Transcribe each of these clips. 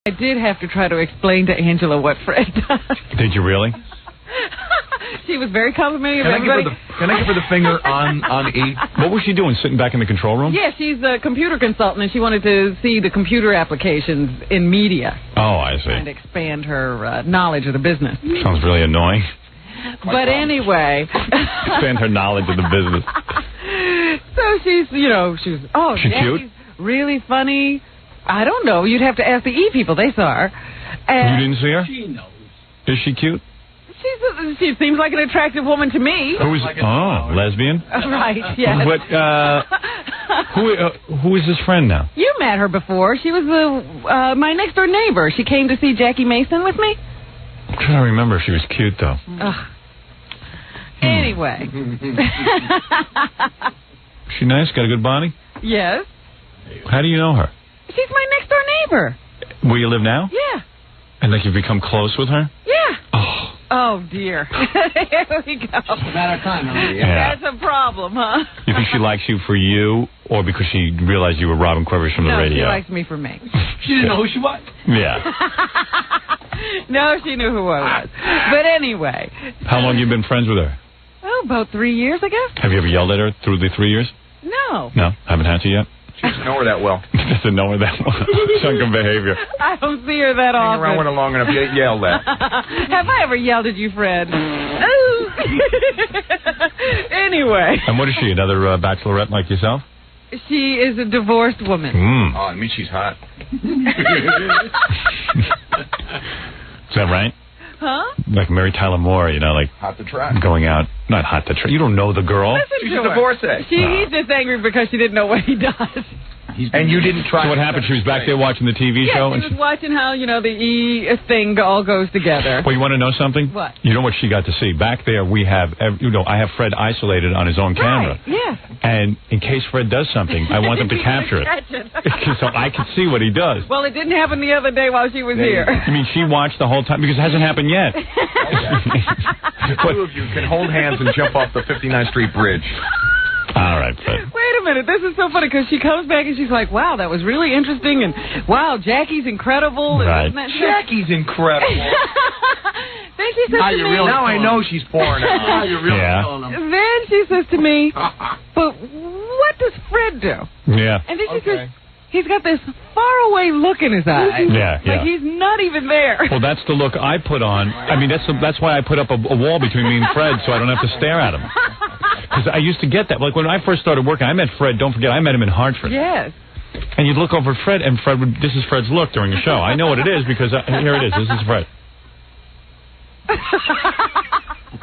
I did have to try to explain to Angela what Fred does. Did you really? She was very complimentary. Can I give her the finger on E? What was she doing, sitting back in the control room? Yeah, she's a computer consultant, and she wanted to see the computer applications in media. Oh, I see. And expand her knowledge of the business. Sounds really annoying. But anyway. Expand her knowledge of the business. So she's, she's cute? She's really funny. I don't know. You'd have to ask the E people. They saw her. And you didn't see her? She knows. Is she cute? She seems like an attractive woman to me. Lesbian? Right, yes. But, who is this friend now? You met her before. She was my next-door neighbor. She came to see Jackie Mason with me. I'm trying to remember if she was cute, though. Anyway. She nice? Got a good body? Yes. How do you know her? She's my next-door neighbor. Where you live now? Yeah. And, you've become close with her? Yeah. Oh, dear. Here we go. Just a matter of time, huh? Yeah. That's a problem, huh? You think she likes you for you, or because she realized you were Robin Quivers from the radio? No, she likes me for me. She didn't know who she was. Yeah. No, she knew who I was. But anyway. How long have you been friends with her? Oh, about 3 years, I guess. Have you ever yelled at her through the 3 years? No. No? Haven't had to yet? She doesn't know her that well. Doesn't know her that well. Sunken behavior. I don't see her that often. Hang around with her long enough, you get yelled at. Have I ever yelled at you, Fred? Anyway. And what is she, another bachelorette like yourself? She is a divorced woman. Oh, I mean, she's hot. Is that right? Huh? Like Mary Tyler Moore, hot to try. Going out. Not hot to try. You don't know the girl. Listen She's to a divorcee. He's just angry because she didn't know what he does. And you didn't try. So what happened? She was back there watching the TV show? Yeah, she was watching how, the E thing all goes together. Well, you want to know something? What? You know what she got to see? Back there we have, I have Fred isolated on his own camera. Right, yeah. And in case Fred does something, I want them to capture it. So I can see what he does. Well, it didn't happen the other day while she was here. I mean, she watched the whole time because it hasn't happened yet. The two of you can hold hands and jump off the 59th Street Bridge. All right, Fred. Wait a minute. This is so funny because she comes back and she's like, wow, that was really interesting. And, wow, Jackie's incredible. Right. Jackie's incredible. Then she says to me. Now I know she's pouring out. Now you're really telling them. Then she says to me, but what does Fred do? Yeah. And then she says, he's got this faraway look in his eye. Yeah. Like he's not even there. Well, that's the look I put on. I mean, that's why I put up a wall between me and Fred so I don't have to stare at him. Because I used to get that. Like when I first started working, I met Fred. Don't forget, I met him in Hartford. Yes. And you'd look over at Fred, and Fred would, this is Fred's look during the show. I know what it is because here it is. This is Fred.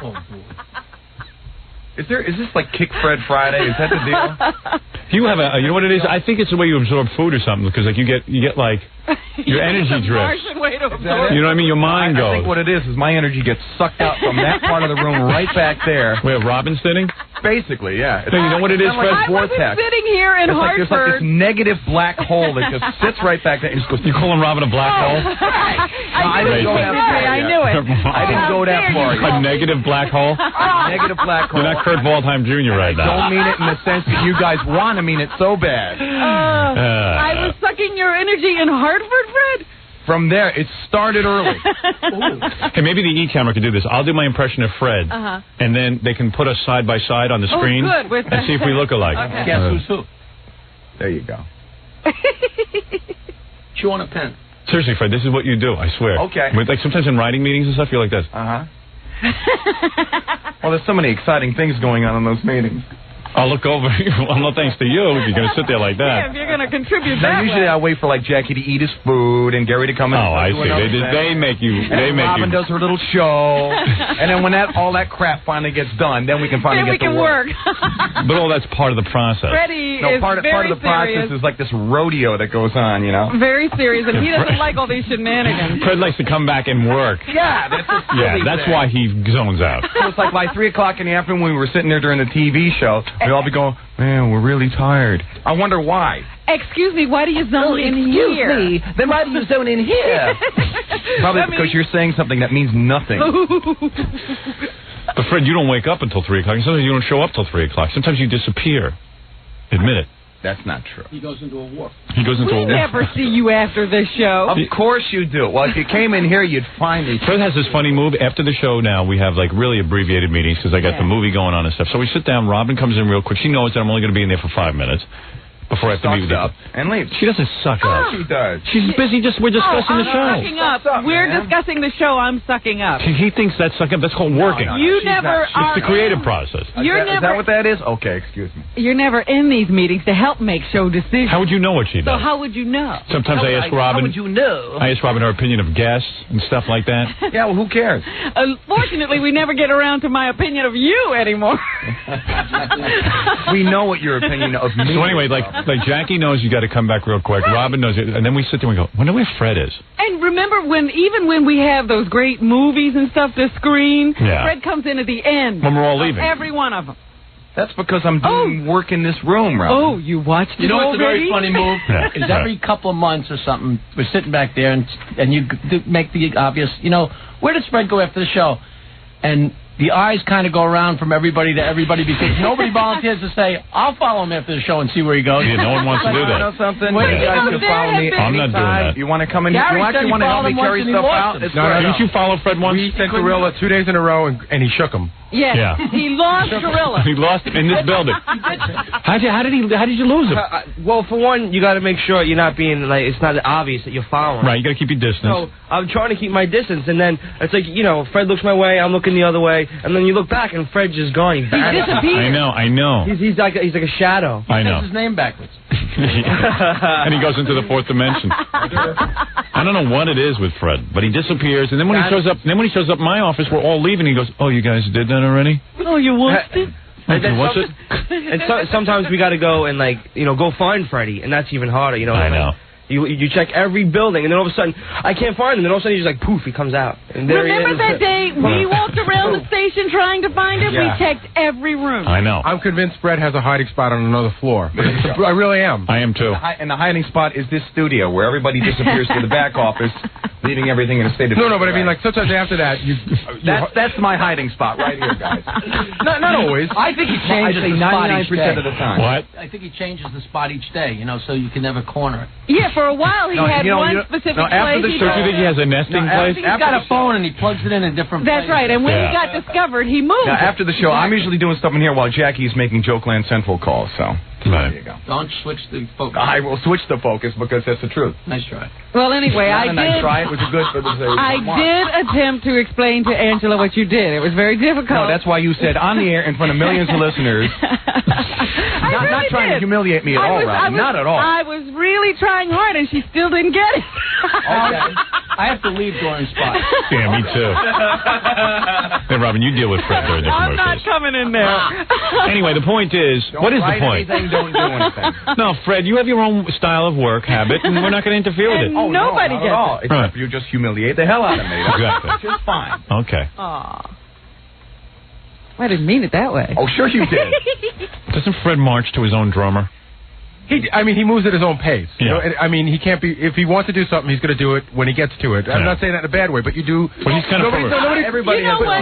Oh, boy. Is this like Kick Fred Friday? Is that the deal? You have you know what it is? I think it's the way you absorb food or something because you get like your energy drifts. You know what I mean? Your mind goes. I think what it is my energy gets sucked out from that part of the room right back there. Where Robin's sitting? Basically, yeah. So you know what it is, Fred? I wasn't sitting here in Hartford. There's like this negative black hole that just sits right back there and just goes. You calling Robin a black hole? I didn't go that far. I knew it. I didn't go that far. A negative black hole? Negative black hole. You're not Kurt Waldheim Jr. right now. I don't mean it in the sense that you guys want to mean it so bad. I was sucking your energy in Hartford, Fred? From there, it started early. Hey, maybe the E camera could do this. I'll do my impression of Fred, and then they can put us side by side on the screen and see if we look alike. Okay. Guess who's who? There you go. Chew on a pen. Seriously, Fred, this is what you do, I swear. Okay. Like sometimes in writing meetings and stuff, you're like this. Well, there's so many exciting things going on in those meetings. I'll look over. Well, no thanks to you if you're going to sit there like that. Yeah, if you're going to contribute now, that usually way. I wait for, like, Jackie to eat his food and Gary to come in. Oh, I see. They make you. Robin does her little show. And then when all that crap finally gets done, then we can finally get to work. But all that's part of the process. Freddie is part of the process is like this rodeo that goes on, you know? Very serious, and he doesn't like all these shenanigans. Fred likes to come back and work. Yeah, that's why he zones out. So it's like by 3 o'clock in the afternoon when we were sitting there during the TV show, we'd all be going, man, we're really tired. I wonder why. Excuse me, why do you zone in here? Excuse me, then why do you zone in here? Probably because you're saying something that means nothing. But Fred, you don't wake up until 3 o'clock. Sometimes you don't show up till 3 o'clock. Sometimes you disappear. Admit it. That's not true. He goes into a war. He goes into We a never see you after this show. Of course you do. Well, if you came in here, you'd find me. Fred has this funny move. After the show now, we have like really abbreviated meetings because I got the movie going on and stuff. So we sit down. Robin comes in real quick. She knows that I'm only going to be in there for 5 minutes. Before I have to meet with up and leave. She doesn't suck up. She does. She's busy. We're discussing the show. I'm sucking up. We're discussing the show. I'm sucking up. He thinks that's sucking up. That's called working. No, you never are. It's the creative process. Is that what that is? Okay, excuse me. You're never in these meetings to help make show decisions. How would you know what she does? So how would you know? Sometimes I ask Robin. How would you know? I ask Robin her opinion of guests and stuff like that. Yeah, well, who cares? Unfortunately, we never get around to my opinion of you anymore. We know what your opinion of me is. So anyway, like Jackie knows you got to come back real quick. Right. Robin knows it, and then we sit there and go, wonder where Fred is. And remember, even when we have those great movies and stuff to screen, Fred comes in at the end. When we're all leaving. Every one of them. That's because I'm doing work in this room, Robin. Oh, you watched it You know what's a already? very funny move? Is every couple of months or something, we're sitting back there and you make the obvious, where does Fred go after the show? And the eyes kind of go around from everybody to everybody because nobody volunteers to say, I'll follow him after the show and see where he goes. Yeah, no one wants to do that. You know something? Wait, You guys can follow me I'm not doing that. You want to come in here? You actually want to help me carry stuff out? Didn't you follow Fred once? We sent Gorilla 2 days in a row, and he shook him. Yes. Yeah. He lost Gorilla. He lost him in this building. How did you lose him? Well, for one, you got to make sure you're not being it's not obvious that you're following. Right, you got to keep your distance. So I'm trying to keep my distance, and then it's like Fred looks my way, I'm looking the other way, and then you look back, and Fred's just gone. He disappeared. I know. He's like a shadow. I know. That's his name backwards. And he goes into the fourth dimension. I don't know what it is with Fred, but he disappears, and then when he shows up, in my office, we're all leaving. He goes, "Oh, you guys did that already? Oh, you watched it? What's it?" And sometimes we got to go and go find Freddie, and that's even harder. I know. You check every building, and then all of a sudden, I can't find him. Then all of a sudden, he's just like, poof, he comes out. And there Remember he is. that day we walked around the station trying to find him? Yeah. We checked every room. I know. I'm convinced Fred has a hiding spot on another floor. I really am. I am too. And the hiding spot is this studio where everybody disappears to the back office, leaving everything in a state of... No, but I mean, sometimes after that, That's my hiding spot right here, guys. not always. I think he I'd changes say the spot each 99% of day. the time. What? I think he changes the spot each day, so you can never corner it. Yeah, for a while he had one specific after place. the So do you think he has a nesting place? I think he's got a phone and he plugs it in a different place. That's right, and when he got discovered, he moved. Now, after the show, I'm usually doing stuff in here while Jackie's making Jokeland Central calls, so... Right. There you go. Don't switch the focus. I will switch the focus because that's the truth. Nice try. Well, anyway, I did try it was good for the I did attempt to explain to Angela what you did. It was very difficult. No, that's why you said on the air in front of millions of listeners. Not trying to humiliate me at all, Robin. Not at all. I was really trying hard, and she still didn't get it. Okay. I have to leave during spot. Yeah, me too. Hey, Robin, you deal with Fred during the I'm not commercials. coming in there. Anyway, the point is, what is the point? Don't do anything. No, Fred, you have your own style of work, habit, and we're not going to interfere with it. And nobody not gets at all. it. Except you just humiliate the hell out of me. Exactly. Just fine. Okay. Aw. I didn't mean it that way. Oh, sure you did. Doesn't Fred march to his own drummer? He moves at his own pace. Yeah. He can't be. If he wants to do something, he's going to do it when he gets to it. I'm not saying that in a bad way, but you do. But he's kind of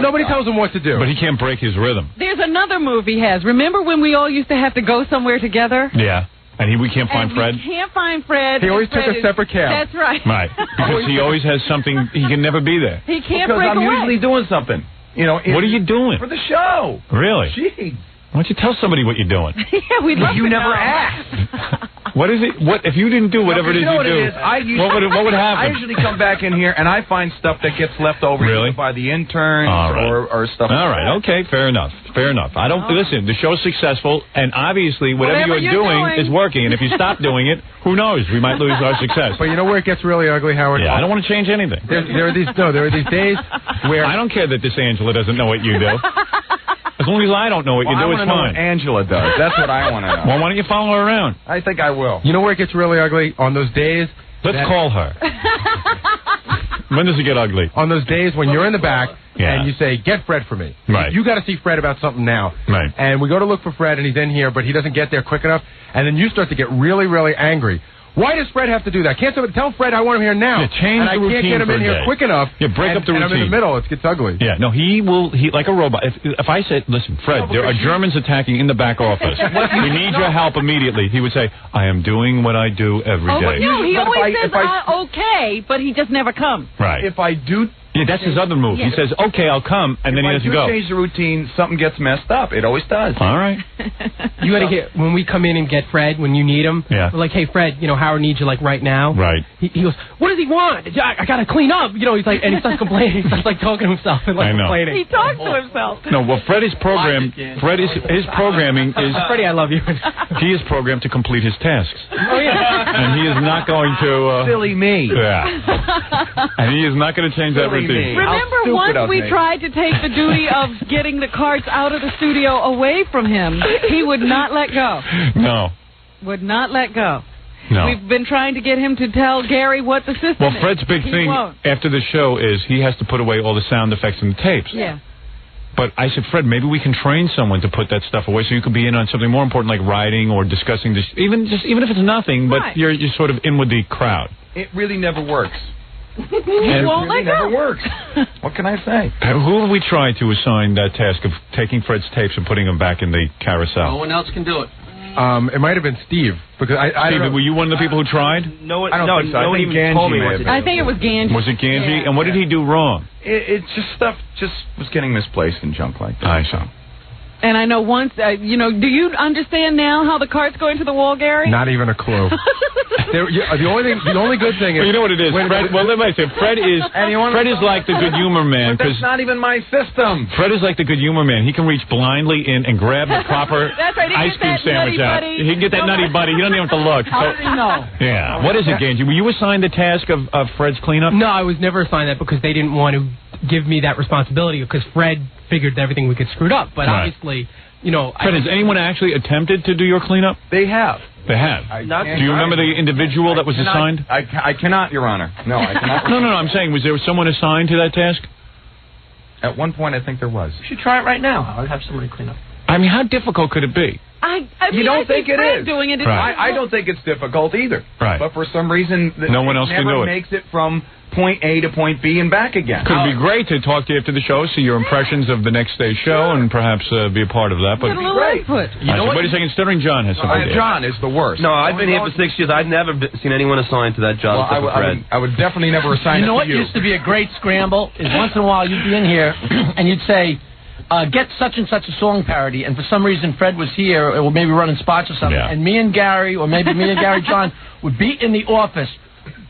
Nobody tells him what to do. But he can't break his rhythm. There's another move he has. Remember when we all used to have to go somewhere together? Yeah. And we can't find Fred? We can't find Fred. He always took a separate cab. That's right. Right. Because he always has something. He can never be there. He can't because break I'm away. usually doing something. What are you doing? For the show. Really? Jeez. Why don't you tell somebody what you're doing? Yeah, we'd love You to never know. asked. What is it? What if you didn't do whatever it is you do? What would happen? I usually come back in here and I find stuff that gets left over Really? by the interns All or stuff. All right. Okay. Fair enough. Fair enough. I don't listen. The show's successful, and obviously whatever you're doing is working. And if you stop doing it, who knows? We might lose our success. But you know where it gets really ugly, Howard? Yeah, I don't want to change anything. There are these days where I don't care that this Angela doesn't know what you do. As long as I don't know what you do, it's I want to know fine. what Angela does. That's what I want to know. Well, why don't you follow her around? I think I will. You know where it gets really ugly? On those days. Let's call her. When does it get ugly? On those days when you're in the back and you say, "Get Fred for me." Right. You got to see Fred about something now. Right. And we go to look for Fred, and he's in here, but he doesn't get there quick enough. And then you start to get really, really angry. Why does Fred have to do that? Can't somebody tell Fred I want him here now? Yeah, change and the routine I can't get him for in a here day. quick enough. Yeah, break up the routine. And I'm in the middle. It gets ugly. Yeah, no, he like a robot. If I said, listen, Fred, there are Germans attacking in the back office. We need your help immediately. He would say, I am doing what I do every day. No, he always says, okay, but he just never comes. Right. If I do... Yeah, that's his other move. He says, okay, I'll come, and then he doesn't go. If I do change the routine, something gets messed up. It always does. All right. You got to hear, when we come in and get Fred, when you need him, we're like, hey, Fred, Howard needs you, like, right now. Right. He goes, what does he want? I got to clean up. He's like, and he starts complaining. He starts, like, talking to himself and, like, complaining. He talks to himself. No, well, his programming is... Freddie, I love you. He is programmed to complete his tasks. Oh, yeah. And he is not going to... Silly me. Yeah. And he is not going to change that routine. Remember once we tried to take the duty of getting the carts out of the studio away from him, he would not let go. No. Would not let go. No. We've been trying to get him to tell Gary what the system is. Well, Fred's big thing after the show is he has to put away all the sound effects and the tapes. Yeah. But I said, Fred, maybe we can train someone to put that stuff away so you could be in on something more important like writing or discussing this, even if it's nothing, but you're sort of in with the crowd. It really never works. It won't really never works. What can I say? Who have we tried to assign that task of taking Fred's tapes and putting them back in the carousel? No one else can do it. It might have been Steve. Because Steve, were you one of the people who tried? No one, I don't think so. no one even told me what to do. I think it was Ganji. Was it Ganji? Yeah. And what did he do wrong? It's just stuff just was getting misplaced and junk like that. I saw. And I know once, do you understand now how the carts go into the wall, Gary? Not even a clue. The only good thing is... Well, you know what it is? Fred, well, let me say, Fred is like the good humor man. But that's not even my system. Fred is like the good humor man. He can reach blindly in and grab the proper ice cream sandwich out. He can get that nutty buddy. You don't even have to look. How did he know? Yeah. What is it, Ganji? Were you assigned the task of Fred's cleanup? No, I was never assigned that because they didn't want to give me that responsibility because Fred figured that everything would get screwed up. But obviously... Fred, has anyone actually attempted to do your cleanup? They have. They have. Do you remember the individual that was assigned? I cannot, Your Honor. No, I cannot. No, I'm saying, was there someone assigned to that task? At one point, I think there was. You should try it right now. I'll have somebody clean up. I mean, how difficult could it be? You don't think it is? Doing it. Right. I don't think it's difficult either. Right. But for some reason, no one else can do it. Makes it from point A to point B and back again. Could be great to talk to you after the show, see your impressions of the next day's show, and perhaps be a part of that. But Get a little input. Wait a second, Stuttering John has something to John is the worst. No, I've been here for 6 years. I've never seen anyone assigned to that job except for Fred. I would definitely never assign it to you. You know what used to be a great scramble is once in a while you'd be in here and you'd say, get such and such a song parody, and for some reason Fred was here, or maybe running spots or something, and me and Gary, or maybe me and Gary John, would be in the office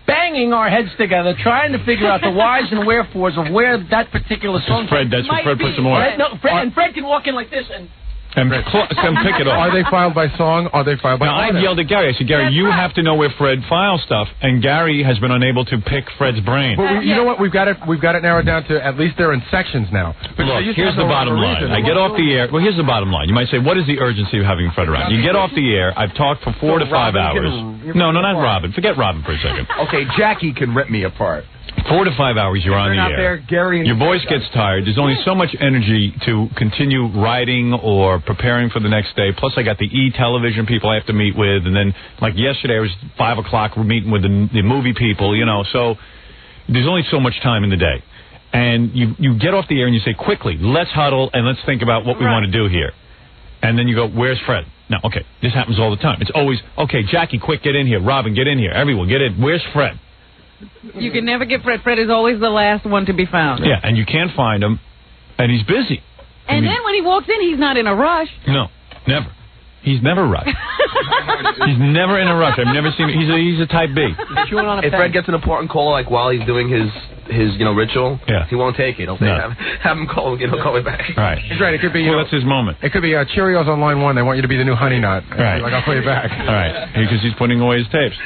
banging our heads together, trying to figure out the whys and wherefores of where that particular song... That's where Fred puts them on. Right? No, Fred can walk in like this and pick it up. Are they filed by song? Are they filed by Now, I've yelled at Gary. I said, Gary, you have to know where Fred files stuff, and Gary has been unable to pick Fred's brain. But you know what? We've got it narrowed down to at least they're in sections now. But look, here's the bottom line. I get off the air. Well, here's the bottom line. You might say, what is the urgency of having Fred around? You get off the air. I've talked for 4 to 5 hours. No, not Robin. Forget Robin for a second. Okay, Jackie can rip me apart. 4 to 5 hours you're on the air. Gary and your voice gets tired. There's only so much energy to continue writing or preparing for the next day. Plus, I got the E-television people I have to meet with. And then, like yesterday, I was 5 o'clock. We're meeting with the movie people, So there's only so much time in the day. And you get off the air and you say, quickly, let's huddle and let's think about what we want to do here. And then you go, where's Fred? Now, okay, this happens all the time. It's always, okay, Jackie, quick, get in here. Robin, get in here. Everyone, get in. Where's Fred? You can never get Fred. Fred is always the last one to be found. Yeah, and you can't find him, and he's busy. And then when he walks in, he's not in a rush. No, never. He's never rushed. He's never in a rush. I've never seen him. He's a type B. If Fred gets an important call, like while he's doing his ritual, he won't take it. He'll say, have him call, call me back. Right. He's right. It could be, that's his moment. It could be Cheerios on line 1. They want you to be the new Honey Nut. Right. Like, I'll call you back. All right. Because he's putting away his tapes.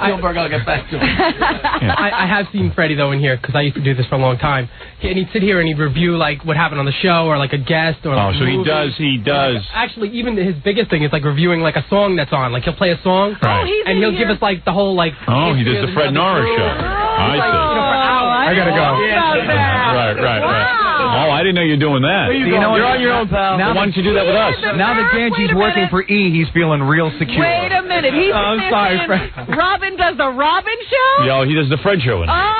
Spielberg, I'll get back to him. I have seen Freddie, though, in here, because I used to do this for a long time. And he'd sit here and he'd review, like, what happened on the show, or, like, a guest, or, like, so he does. Actually, even his biggest thing is, like, reviewing, like, a song that's on. Like, he'll play a song, right. and he'll give us, like, the whole, like... he does the Fred Norris show. I see. I I gotta go. Right. Oh, I didn't know you were doing that. You know, you're on your own, pal. Now, why don't you do that with us? Now that Ganji's working for E, he's feeling real secure. Wait a minute. He's I'm sorry, Fred. Robin does the Robin show? Yo, he does the Fred show in here.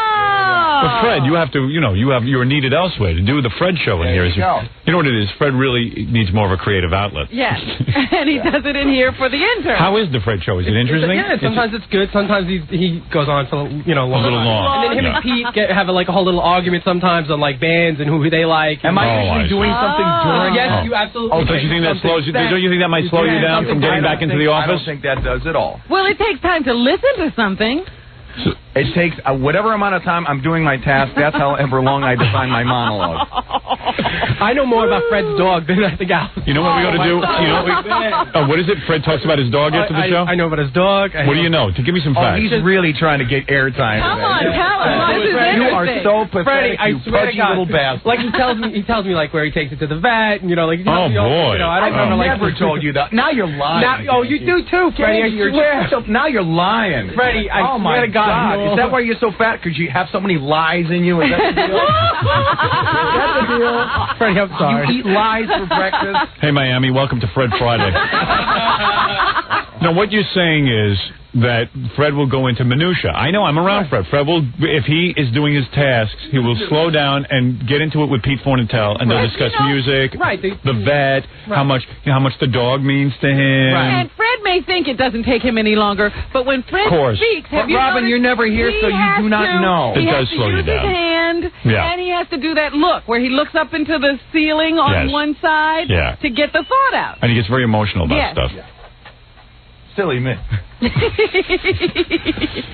But Fred, you have to, you're needed elsewhere to do the Fred show in here. You know what it is? Fred really needs more of a creative outlet. Yes, and he does it in here for the intern. How is the Fred show? Is it interesting? Yeah, sometimes it's good. Sometimes he goes on for, a little long. And then him and Pete have a whole little argument sometimes on bands and who they like. Am I usually doing something during? Yes, you absolutely. Oh, don't you think that slows you? Don't you think that might slow you down from getting back into the office? I don't think that does at all. Well, it takes time to listen to something. It takes whatever amount of time I'm doing my task. That's however long I design my monologue. I know more about Fred's dog than I think Al. You know what we got to do? You know what is it? Fred talks about his dog after the show? I know about his dog. What do you know? Give me some facts. He's really trying to get airtime. Come on, tell us. This is You are so Freddie, pathetic, I swear to God. little bastard. Like he tells me where he takes it to the vet, and Oh boy! I don't remember never told you that. Now you're lying. You do too, Freddie. Now you're lying. Freddie, I swear to God. Is that why you're so fat? Because you have so many lies in you? Is that the deal? Is that the deal? Freddie, I'm sorry. You eat lies for breakfast? Hey, Miami, welcome to Fred Friday. Now, what you're saying is that Fred will go into minutia. I know, I'm around Fred. Fred will, if he is doing his tasks, he will slow down and get into it with Pete Fornatell, and they'll discuss music, the vet, how much the dog means to him. And Fred may think it doesn't take him any longer, but when Fred speaks, Robin, you're never here, so you do not know. It does slow you down. He has to use his hand, and he has to do that look where he looks up into the ceiling on one side to get the thought out. And he gets very emotional about stuff. Silly me.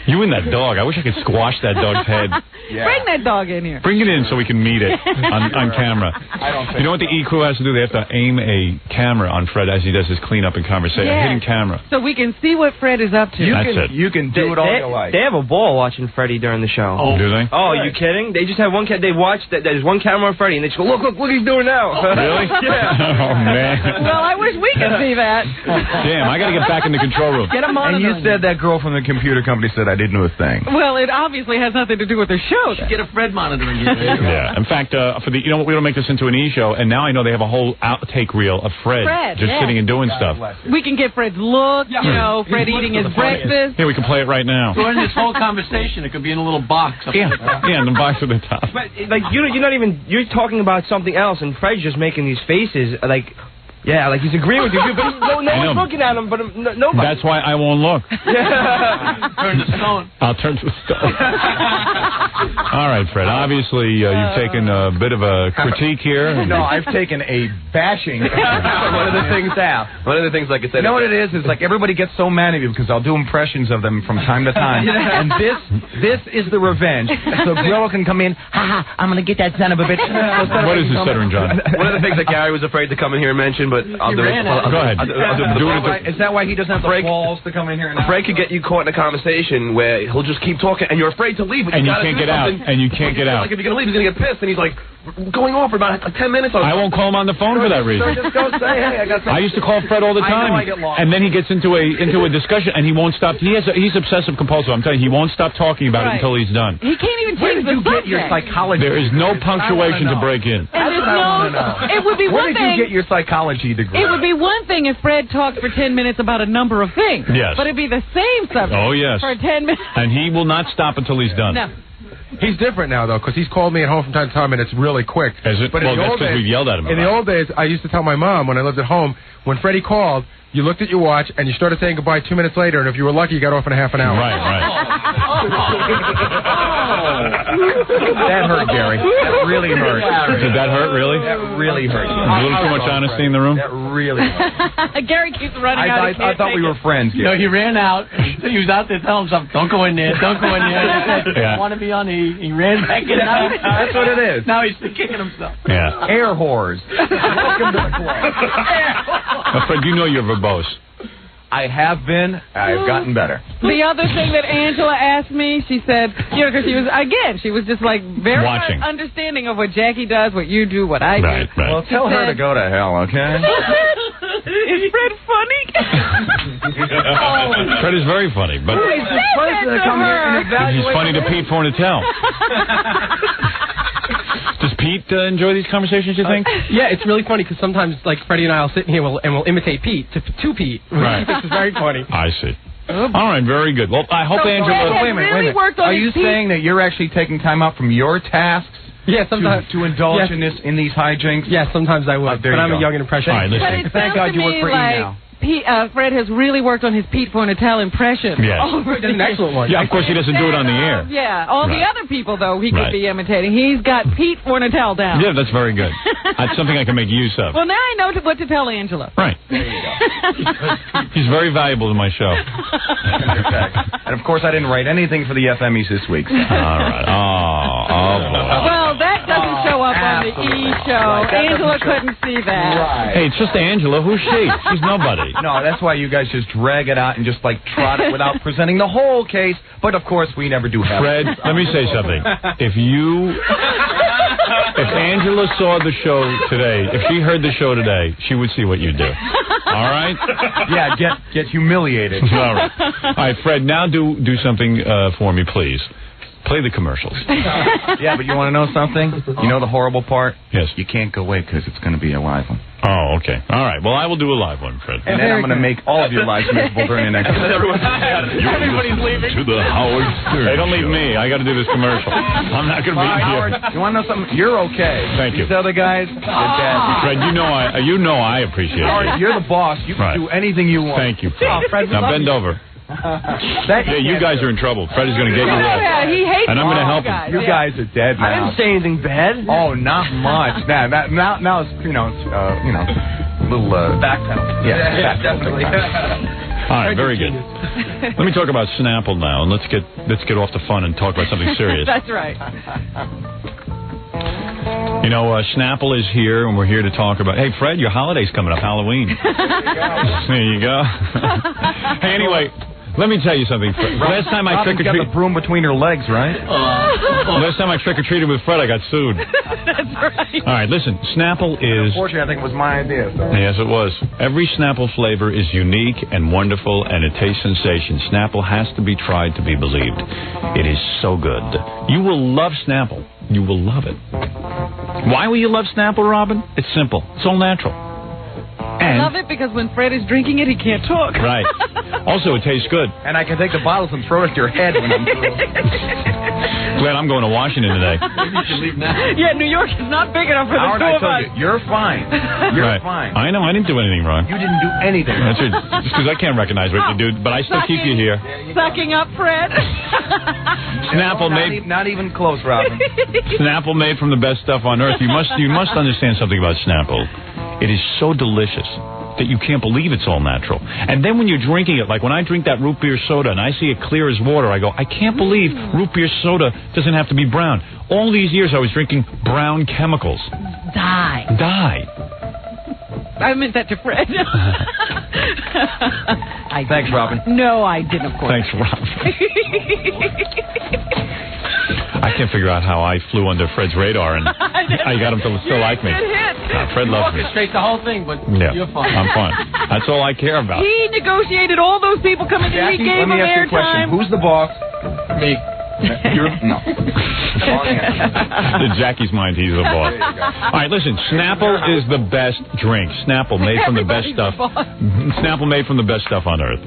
You and that dog. I wish I could squash that dog's head. Bring that dog in here. Bring it in so we can meet it on camera. I don't think you know what the E crew has to do? They have to aim a camera on Fred as he does his cleanup and conversation. A hidden camera. So we can see what Fred is up to. You can do it all you like. They have a ball watching Freddie during the show. Oh, do they? Oh, are you kidding? They just have one they watch there's one camera on Freddie, and they just go, look what he's doing now. Really? Yeah. Oh, man. Well, I wish we could see that. Damn, I got to get back in the control room. Get a monitor. And you said that girl from the computer company said I didn't do a thing. Well, it obviously has nothing to do with the show. Get a Fred monitor in here. Yeah. In fact, for the we don't make this into an E show, and now I know they have a whole outtake reel of Fred just sitting and doing stuff. We can get Fred's look, Fred eating his breakfast. Here, we can play it right now. During this whole conversation, it could be in a little box. Yeah, in the box at the top. But you're talking about something else, and Fred's just making these faces like he's agreeing with you, but no one's looking at him, but nobody. That's why I won't look. Turn to stone. I'll turn to stone. All right, Fred. Obviously, you've taken a bit of a critique here. No, I've taken a bashing. One of the things like I said. You know what it is? It's like everybody gets so mad at you because I'll do impressions of them from time to time. And this is the revenge. So Grillo can come in, I'm going to get that son of a bitch. What is this, Stuttering John? One of the things that Gary was afraid to come in here and mention, but I'll do it. Go ahead. Is that why he doesn't have the balls to come in here? Fred could get you caught in a conversation where he'll just keep talking, and you're afraid to leave, but and you can't get out. And you can't get out. Like if you're going to leave, he's going to get pissed, and he's like going on for about 10 minutes. I won't call him on the phone for that reason. Just go say, hey, I got something. I used to call Fred all the time, and then he gets into a discussion, and he won't stop. He's obsessive compulsive. I'm telling you, he won't stop talking about it until he's done. He can't even change the subject. Where did you get your psychology? There is no punctuation to break in. And there's it would be one thing. Where did you get your psychology degree? It would be one thing if Fred talked for 10 minutes about a number of things. Yes. But it'd be the same subject. Oh, yes. For 10 minutes. And he will not stop until he's done. No. He's different now, though, because he's called me at home from time to time, and it's really quick. Is it? But well, that's because we've yelled at him. In the old days, I used to tell my mom when I lived at home, when Freddie called, you looked at your watch, and you started saying goodbye 2 minutes later, and if you were lucky, you got off in a half an hour. Right. That hurt, Gary. That really hurt. Did that hurt, really? That really hurt. A little too much honesty in the room? That really hurt. Gary keeps running out. I thought we were friends, Gary. No, he ran out. He was out there telling himself, don't go in there, don't go in there. He said, I want to be on. He ran back in. That's what it is. Now he's kicking himself. Yeah. Air whores. Welcome to the club. Now, Fred, you know you're verbose. I have been. I've gotten better. The other thing that Angela asked me, she said, because she was just like very understanding of what Jackie does, what you do, what I do. Right. Well, tell her to go to hell, okay? Is Fred funny? Fred is very funny, but Who is this person to come here and evaluate? he's funny to Pete Fornatel. Does Pete enjoy these conversations, you think? Yeah, it's really funny because sometimes, like, Freddie and I will sit here and we'll imitate Pete to Pete. Right. He thinks it's very funny. I see. All right, very good. Well, I hope Angela... Wait a minute. Are you saying that you're actually taking time out from your tasks? Yeah, sometimes to indulge in these hijinks? Yeah, sometimes I would. But I'm a young and impressionable. All right, listen. Thank God you work for E now. Fred has really worked on his Pete Fornatel impression. Yes. That's an excellent one. Yeah, of course he doesn't do it on the air. Yeah, all the other people, though, he could be imitating. He's got Pete Fornatel down. Yeah, that's very good. That's something I can make use of. Well, now I know what to tell Angela. Right. There you go. He's very valuable to my show. And, of course, I didn't write anything for the FMEs this week. So. All right. Oh, boy. Well, that doesn't show up on the E show. Right, Angela couldn't see that. Right. Hey, it's just Angela. Who's she? She's nobody. No, that's why you guys just drag it out and just, like, trot it without presenting the whole case. But, of course, we never do have Fred, let me say something. If Angela saw the show today, if she heard the show today, she would see what you do. All right? Yeah, get humiliated. All right. All right, Fred, now do something for me, please. Play the commercials. Yeah, but you want to know something? You know the horrible part? Yes. You can't go away because it's going to be a live one. Oh, okay. All right. Well, I will do a live one, Fred. And then I'm going to make all of your lives miserable during the next one. Everybody's leaving. To the Howard Stern. Hey, don't leave me. I got to do this commercial. I'm not going to be here. Howard, you want to know something? You're okay. Thank you. These other guys, they're bad. Fred, you know I appreciate Howard, you. you're the boss. You can do anything you want. Thank you, Fred. Now bend over. Yeah, you guys are in trouble. Fred is going to get you all. Yeah, he hates and I'm going to help him. You guys are dead now. I didn't say anything bad. Oh, not much. Now it's a little backpedal. Yeah, definitely. All right, very good. Let me talk about Snapple now, and let's get off the fun and talk about something serious. That's right. You know, Snapple is here, and we're here to talk about... Hey, Fred, your holiday's coming up, Halloween. There you go. Hey, anyway, let me tell you something. Last time I trick-or-treated... got the broom between her legs, right? Last time I trick-or-treated with Fred, I got sued. That's right. All right, listen, Snapple is... Unfortunately, I think it was my idea. So. Yes, it was. Every Snapple flavor is unique and wonderful, and it tastes sensation. Snapple has to be tried to be believed. It is so good. You will love Snapple. You will love it. Why will you love Snapple, Robin? It's simple. It's all natural. I love it because when Fred is drinking it, he can't talk. Right. Also, it tastes good. And I can take the bottles and throw it at your head when I'm through. Glad I'm going to Washington today. Maybe you should leave now. Yeah, New York is not big enough for the Howard, two I of told us. you're fine. You're fine. I know. I didn't do anything wrong. You didn't do anything wrong. That's it. Just because I can't recognize what you do, but I still keep you here. Sucking up, Fred. Snapple made... Not even close, Robin. Snapple made from the best stuff on earth. You must understand something about Snapple. It is so delicious that you can't believe it's all natural. And then when you're drinking it, like when I drink that root beer soda and I see it clear as water, I go, I can't believe root beer soda doesn't have to be brown. All these years I was drinking brown chemicals. Die. I meant that to Fred. Thanks, Robin. No, I didn't, of course. Thanks, Robin. I can't figure out how I flew under Fred's radar and I got him to still like me. Fred loves me. Straight the whole thing, but you're fine. I'm fine. That's all I care about. He negotiated all those people coming in. He gave them airtime. Who's the boss? Me. No. In Jackie's mind, he's the boss. All right, listen. Snapple is the best drink. Snapple made from the best stuff. Snapple made from the best stuff on earth.